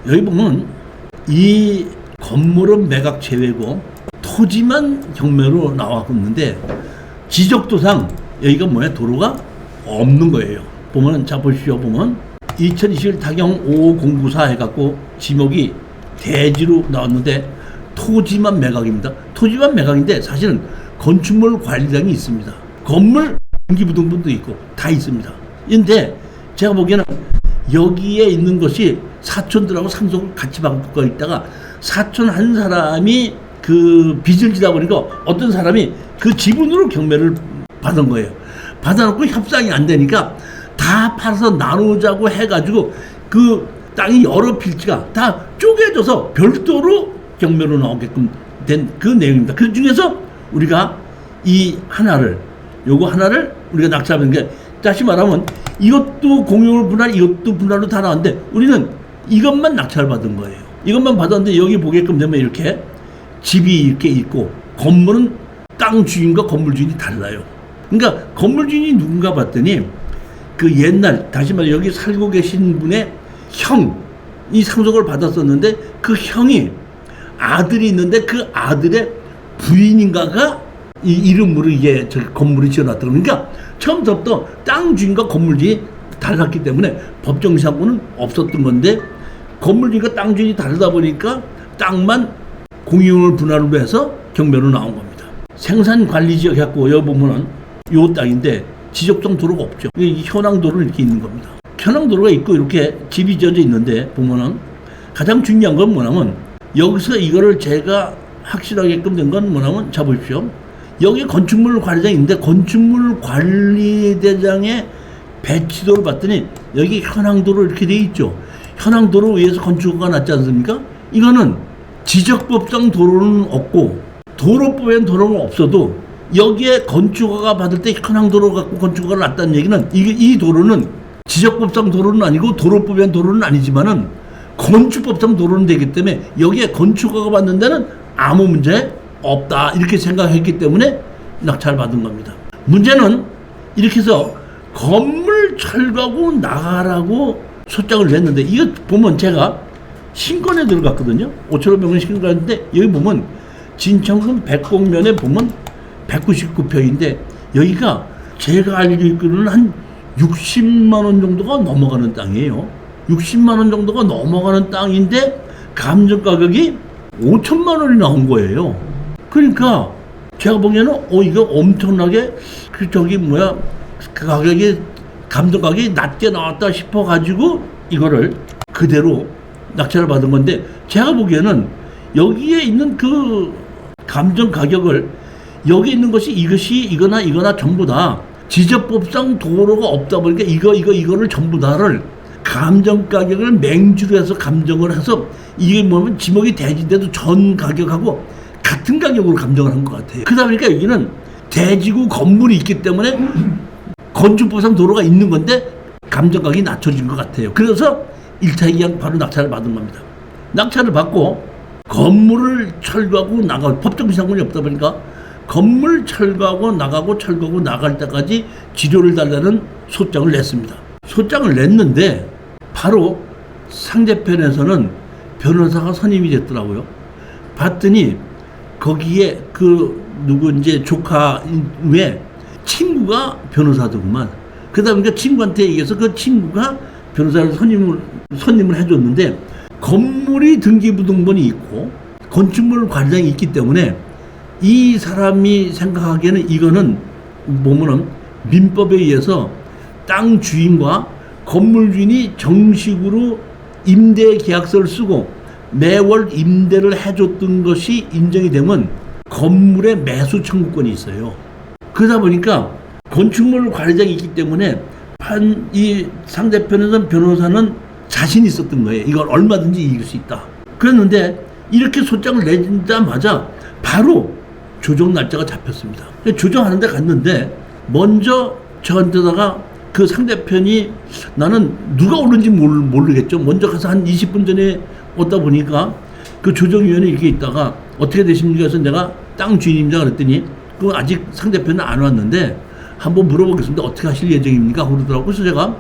여기 보면 이 건물은 매각 제외고 토지만 경매로 나와고 있는데 지적도상 여기가 뭐야? 도로가 없는 거예요. 보면 자 보십시오. 보면 2021 타경 55094 해갖고 지목이 대지로 나왔는데 토지만 매각입니다. 토지만 매각인데 사실은 건축물 관리장이 있습니다. 건물 등기부등본도 있고 다 있습니다. 근데 제가 보기에는 여기에 있는 것이 사촌들하고 상속을 같이 받고 있다가 사촌 한 사람이 그 빚을 지다 보니까 어떤 사람이 그 지분으로 경매를 받은 거예요. 받아놓고 협상이 안 되니까 다 팔아서 나누자고 해가지고 그 땅이 여러 필지가 다 쪼개져서 별도로 경매로 나오게끔 된 그 내용입니다. 그 중에서 우리가 이 하나를 요거 하나를 우리가 낙찰받은 게 다시 말하면 이것도 공유물 분할 이것도 분할로 다 나왔는데 우리는 이것만 낙찰받은 거예요. 이것만 받았는데 여기 보게끔 되면 이렇게 집이 이렇게 있고 건물은 땅 주인과 건물 주인이 달라요. 그러니까 건물 주인이 누군가 봤더니 그 옛날 다시 말해 여기 살고 계신 분의 형이 상속을 받았었는데 그 형이 아들이 있는데 그 아들의 부인인가가 이 이름으로 이게 저 건물이 지어놨더라고요. 그러니까 처음부터 땅 주인과 건물 주인이 달랐기 때문에 법정 사고는 없었던 건데 건물 주인과 땅 주인이 다르다 보니까 땅만 공유물 분할로 해서 경매로 나온 겁니다. 생산 관리 지역 해갖고 여기 보면은 요 땅인데 지적성 도로가 없죠. 현황 도로는 이렇게 있는 겁니다. 현황 도로가 있고 이렇게 집이 지어져 있는데 보면은 가장 중요한 건 뭐냐면 여기서 이거를 제가 확실하게끔 된 건 뭐냐면 자 보십시오. 여기 건축물 관리장이 있는데 건축물 관리대장의 배치도를 봤더니 여기 현황도로 이렇게 돼 있죠. 현황도로 위에서 건축허가 났지 않습니까? 이거는 지적법상 도로는 없고 도로법엔 도로는 없어도 여기에 건축허가 받을 때 현황도로 갖고 건축허가 났다는 얘기는 이 도로는 지적법상 도로는 아니고 도로법엔 도로는 아니지만은 건축법상 도로는 되기 때문에 여기에 건축허가 받는 데는 아무 문제 없다 이렇게 생각했기 때문에 낙찰 받은 겁니다. 문제는 이렇게 해서 건물 철거하고 나가라고 소장을 냈는데 이거 보면 제가 신권에 들어갔거든요. 5,500원 신권했는데 여기 보면 진천군 백곡면에 보면 199평인데 여기가 제가 알고 있기로는 한 60만 원 정도가 넘어가는 땅이에요. 60만 원 정도가 넘어가는 땅인데 감정 가격이 5천만 원이 나온 거예요. 그러니까 제가 보기에는 이거 엄청나게 그 가격이 감정 가격이 낮게 나왔다 싶어 가지고 이거를 그대로 낙찰을 받은 건데 제가 보기에는 여기에 있는 그 감정 가격을 여기 있는 것이 이거나 전부 다 지적법상 도로가 없다 보니까 이거를 전부 다를 감정 가격을 맹주로 해서 감정을 해서 이게 뭐냐면 지목이 대지인데도 전 가격하고 같은 가격으로 감정을 한 것 같아요. 그러다 보니까 여기는 대지구 건물이 있기 때문에 건축법상 도로가 있는 건데 감정 가격이 낮춰진 것 같아요. 그래서 1차 이양 바로 낙찰을 받은 겁니다. 낙찰을 받고 건물을 철거하고 나가고 법적 상관이 없다 보니까 건물 철거하고 철거하고 나갈 때까지 지료를 달라는 소장을 냈습니다. 소장을 냈는데 바로 상대편에서는 변호사가 선임이 됐더라고요. 봤더니 거기에 이제 조카 외에 친구가 변호사더구만. 그러다 보니까 친구한테 얘기해서 그 친구가 변호사를 선임을 해줬는데 건물이 등기부등본이 있고 건축물 관리장이 있기 때문에 이 사람이 생각하기에는 이거는 보면은 민법에 의해서 땅 주인과 건물 주인이 정식으로 임대 계약서를 쓰고 매월 임대를 해줬던 것이 인정이 되면 건물의 매수 청구권이 있어요. 그러다 보니까 건축물 관리장이 있기 때문에 이 상대편에서 변호사는 자신이 있었던 거예요. 이걸 얼마든지 이길 수 있다. 그랬는데 이렇게 소장을 내자마자 바로 조정 날짜가 잡혔습니다. 조정하는 데 갔는데 먼저 저한테다가 그 상대편이 나는 누가 오는지 모르겠죠. 먼저 가서 한 20분 전에 오다 보니까 그 조정위원회 이렇게 있다가 어떻게 되십니까? 해서 내가 땅 주인입니다. 그랬더니 그 아직 상대편은 안 왔는데 한번 물어보겠습니다. 어떻게 하실 예정입니까? 그러더라고요. 그래서 제가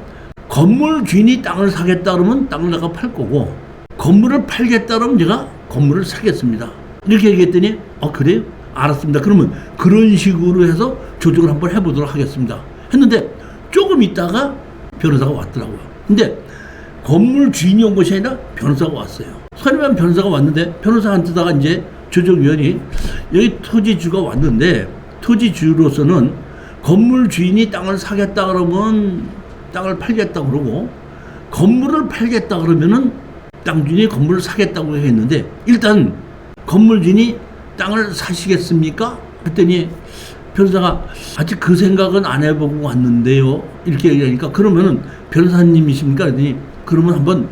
건물 주인이 땅을 사겠다 그러면 땅을 내가 팔 거고 건물을 팔겠다 그러면 제가 건물을 사겠습니다. 이렇게 얘기했더니 그래요? 알았습니다. 그러면 그런 식으로 해서 조정을 한번 해보도록 하겠습니다. 했는데 조금 있다가 변호사가 왔더라고요. 근데 건물 주인이 온 것이 아니라 변호사가 왔어요. 서류만 변호사가 왔는데 변호사한테다가 이제 조정위원이 여기 토지주가 왔는데 토지주로서는 건물 주인이 땅을 사겠다 그러면 땅을 팔겠다 그러고 건물을 팔겠다 그러면은 땅 주인이 건물을 사겠다고 했는데 일단 건물 주인이 땅을 사시겠습니까? 그랬더니 변호사가 아직 그 생각은 안 해보고 왔는데요. 이렇게 얘기하니까 그러면은 변호사님이십니까? 그랬더니 그러면 한번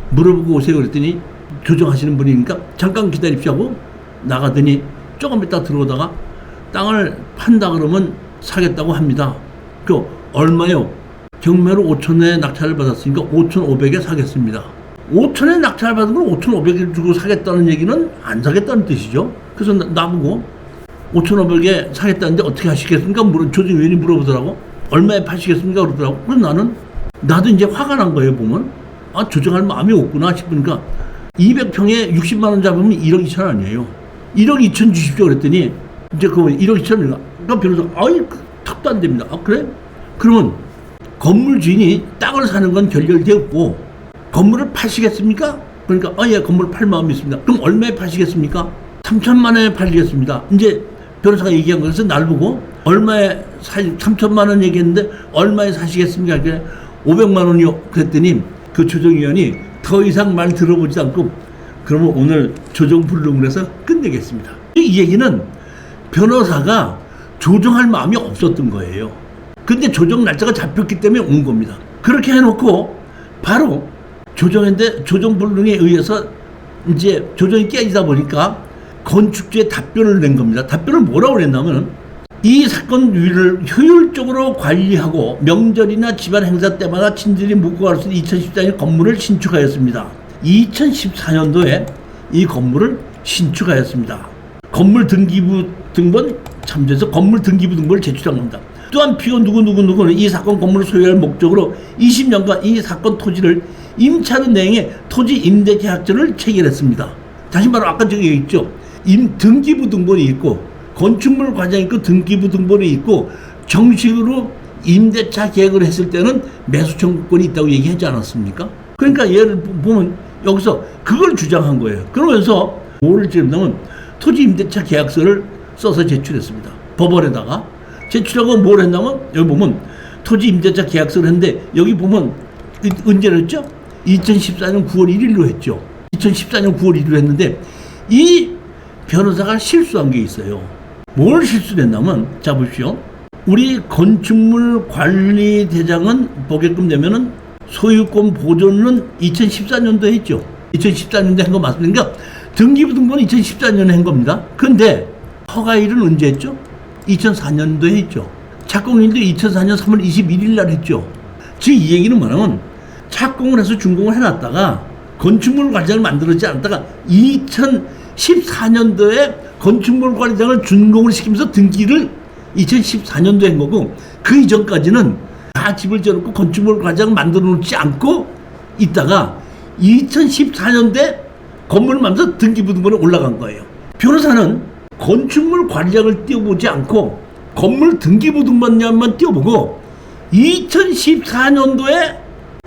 물어보고 오세요. 그랬더니 조정하시는 분이니까 잠깐 기다립시오 하고 나가더니 조금 있다 들어오다가 땅을 판다 그러면 사겠다고 합니다. 그 얼마요? 경매로 5천에 낙찰을 받았으니까 5,500에 사겠습니다. 5천에 낙찰을 받은 걸 5,500에 주고 사겠다는 얘기는 안 사겠다는 뜻이죠. 그래서 나보고 5,500에 사겠다는데 어떻게 하시겠습니까? 조정위원이 물어보더라고. 얼마에 파시겠습니까? 그러더라고. 그래서 나도 이제 화가 난 거예요. 보면 조정할 마음이 없구나 싶으니까 200평에 60만 원 잡으면 1억 2천 아니에요. 1억 2천 주십시오. 그랬더니 이제 그 1억 2천 원인가? 그러니까 변호사가 턱도 안 됩니다. 그래? 그러면 건물 주인이 땅을 사는 건 결렬되었고 건물을 파시겠습니까? 그러니까 예, 건물을 팔 마음이 있습니다. 그럼 얼마에 파시겠습니까? 3천만 원에 팔겠습니다. 이제 변호사가 얘기한 거에서 날 보고 얼마에 3천만 원 얘기했는데 얼마에 사시겠습니까? 그래 500만 원이요. 그랬더니 그 조정위원이 더 이상 말 들어보지 않고 그러면 오늘 조정 불능을 해서 끝내겠습니다. 이 얘기는 변호사가 조정할 마음이 없었던 거예요. 근데 조정 날짜가 잡혔기 때문에 온 겁니다. 그렇게 해놓고 바로 조정했는데 조정 불능에 의해서 이제 조정이 깨지다 보니까 건축주의 답변을 낸 겁니다. 답변을 뭐라고 그랬냐면 이 사건 위를 효율적으로 관리하고 명절이나 집안 행사 때마다 친절히 묵고 갈 수 있는 2014년 건물을 신축하였습니다. 2014년도에 이 건물을 신축하였습니다. 건물 등기부 등본 참조해서 건물 등기부 등본을 제출한 겁니다. 또한 피고 누구는 이 사건 건물을 소유할 목적으로 20년간 이 사건 토지를 임차하는 내용의 토지 임대 계약서를 체결했습니다. 다시 말로 아까 저기 얘기했죠. 등기부 등본이 있고 건축물 과장이 있고 등기부 등본이 있고 정식으로 임대차 계약을 했을 때는 매수 청구권이 있다고 얘기하지 않았습니까? 그러니까 예를 보면 여기서 그걸 주장한 거예요. 그러면서 뭐를 지금 토지 임대차 계약서를 써서 제출했습니다. 법원에다가 제출하고 뭘 했냐면 여기 보면 토지 임대차 계약서를 했는데 여기 보면 언제로 했죠? 2014년 9월 1일로 했죠. 2014년 9월 1일로 했는데 이 변호사가 실수한 게 있어요. 뭘 실수를 했냐면 자 보십시오. 우리 건축물 관리대장은 보게끔 되면은 소유권 보존은 2014년도에 했죠. 2014년도에 한 거 맞습니다. 그러니까 등기부 등본은 2014년에 한 겁니다. 근데 허가일은 언제 했죠? 2004년도에 했죠. 착공일도 2004년 3월 21일 날 했죠. 즉 이 얘기는 뭐냐면 착공을 해서 준공을 해놨다가 건축물 관리장을 만들었지 않았다가 2014년도에 건축물 관리장을 준공을 시키면서 등기를 2014년도에 한 거고 그 이전까지는 다 집을 지어놓고 건축물 관리장을 만들어 놓지 않고 있다가 2014년도에 건물을 만들어서 등기부 등본에 올라간 거예요. 변호사는 건축물 관리장을 띄워보지 않고 건물 등기부 등본만 띄워보고 2014년도에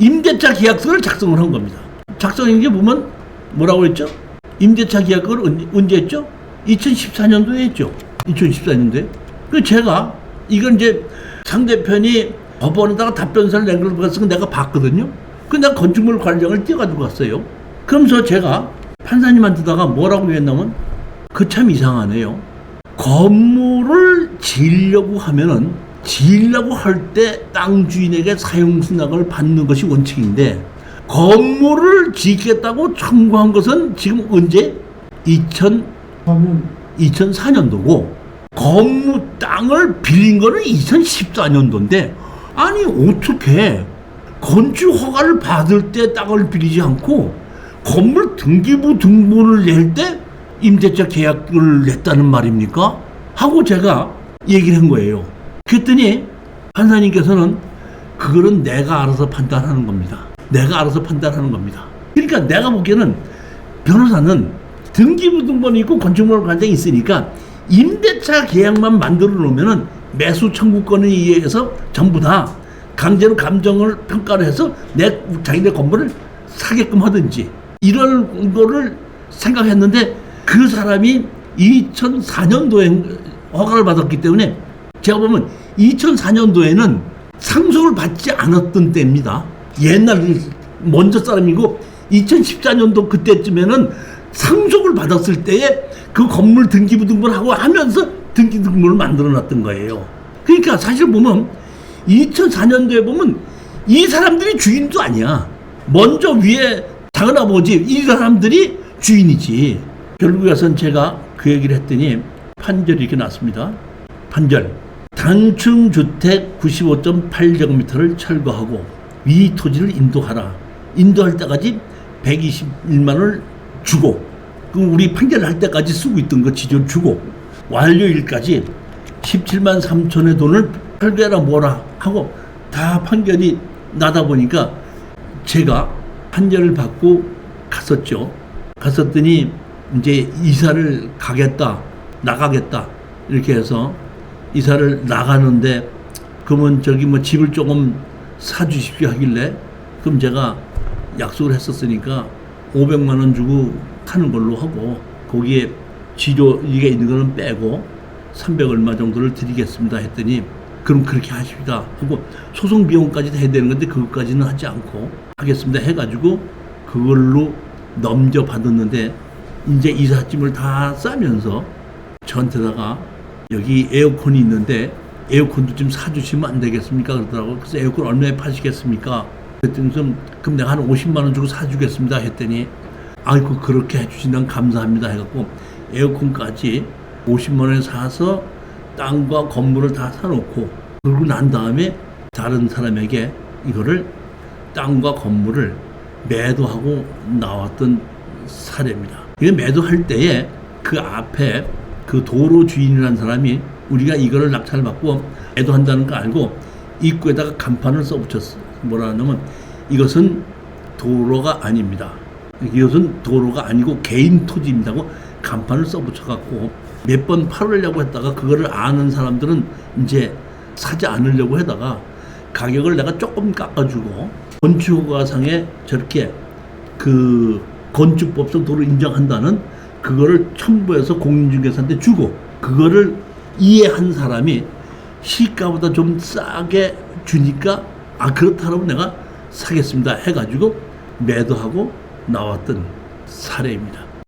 임대차 계약서를 작성을 한 겁니다. 작성한 게 보면 뭐라고 했죠? 임대차 계약을 언제 했죠? 2014년도에 했죠. 2014년도에. 그래서 제가 이건 이제 상대편이 법원에다가 답변서를 낸 걸 봤으니까 내가 봤거든요. 근데 내가 건축물 관리장을 띄워가지고 갔어요. 그러면서 제가 판사님한테다가 뭐라고 했냐면 그 참 이상하네요. 건물을 지으려고 하면은 지으려고 할 때 땅 주인에게 사용승낙을 받는 것이 원칙인데 건물을 짓겠다고 청구한 것은 지금 언제? 2004년도고 건물 땅을 빌린 거는 2014년도인데 아니 어떻게 건축 허가를 받을 때 땅을 빌리지 않고 건물 등기부 등본을 낼 때 임대차 계약을 냈다는 말입니까? 하고 제가 얘기를 한 거예요. 그랬더니 판사님께서는 그거는 내가 알아서 판단하는 겁니다. 내가 알아서 판단하는 겁니다. 그러니까 내가 보기에는 변호사는 등기부등본이 있고 건축물관장이 있으니까 임대차 계약만 만들어 놓으면은 매수 청구권에 의해서 전부 다 강제로 감정을 평가를 해서 자기네 건물을 사게끔 하든지 이런 거를 생각했는데 그 사람이 2004년도에 허가를 받았기 때문에 제가 보면 2004년도에는 상속을 받지 않았던 때입니다. 옛날 먼저 사람이고 2014년도 그때쯤에는 상속을 받았을 때에 그 건물 등기부등본하고 하면서 등기부등본을 만들어 놨던 거예요. 그러니까 사실 보면 2004년도에 보면 이 사람들이 주인도 아니야. 먼저 위에 작은아버지 이 사람들이 주인이지. 결국에선 제가 그 얘기를 했더니 판결이 이렇게 났습니다. 판결. 단층 주택 95.8제곱미터를 철거하고 위 토지를 인도하라. 인도할 때까지 121만 원을 주고 그럼 우리 판결을 할 때까지 쓰고 있던 거 지조를 주고 완료일까지 17만 3천의 돈을 철거해라 뭐라 하고 다 판결이 나다 보니까 제가 판결을 받고 갔었죠. 갔었더니 이제 이사를 가겠다 나가겠다 이렇게 해서 이사를 나가는데 그러면 저기 뭐 집을 조금 사주십시오 하길래 그럼 제가 약속을 했었으니까 500만 원 주고 하는 걸로 하고 거기에 지조 이게 있는 거는 빼고 300 얼마 정도를 드리겠습니다 했더니 그럼 그렇게 하십시다 하고 소송 비용까지 해야 되는 건데 그것까지는 하지 않고 하겠습니다 해가지고 그걸로 넘겨받았는데 이제 이삿짐을 다 싸면서 저한테다가 여기 에어컨이 있는데 에어컨도 좀 사주시면 안 되겠습니까 그러더라고요. 그래서 에어컨 얼마에 파시겠습니까 그랬더니 그럼 내가 한 50만 원 주고 사주겠습니다 했더니 아이고 그렇게 해주신다면 감사합니다 해갖고 에어컨까지 50만 원에 사서 땅과 건물을 다 사놓고 그러고 난 다음에 다른 사람에게 이거를 땅과 건물을 매도하고 나왔던 사례입니다. 이게 매도할 때에 그 앞에 그 도로 주인이라는 사람이 우리가 이거를 낙찰을 받고 매도한다는 거 알고 입구에다가 간판을 써붙였어. 뭐라 하냐면 이것은 도로가 아닙니다. 이것은 도로가 아니고 개인 토지입니다 하고 간판을 써붙여갖고 몇 번 팔으려고 했다가 그거를 아는 사람들은 이제 사지 않으려고 하다가 가격을 내가 조금 깎아주고 건축허가상에 저렇게 그 건축법상 도로 인정한다는 그거를 첨부해서 공인중개사한테 주고 그거를 이해한 사람이 시가보다 좀 싸게 주니까 그렇다면 내가 사겠습니다 해가지고 매도하고 나왔던 사례입니다.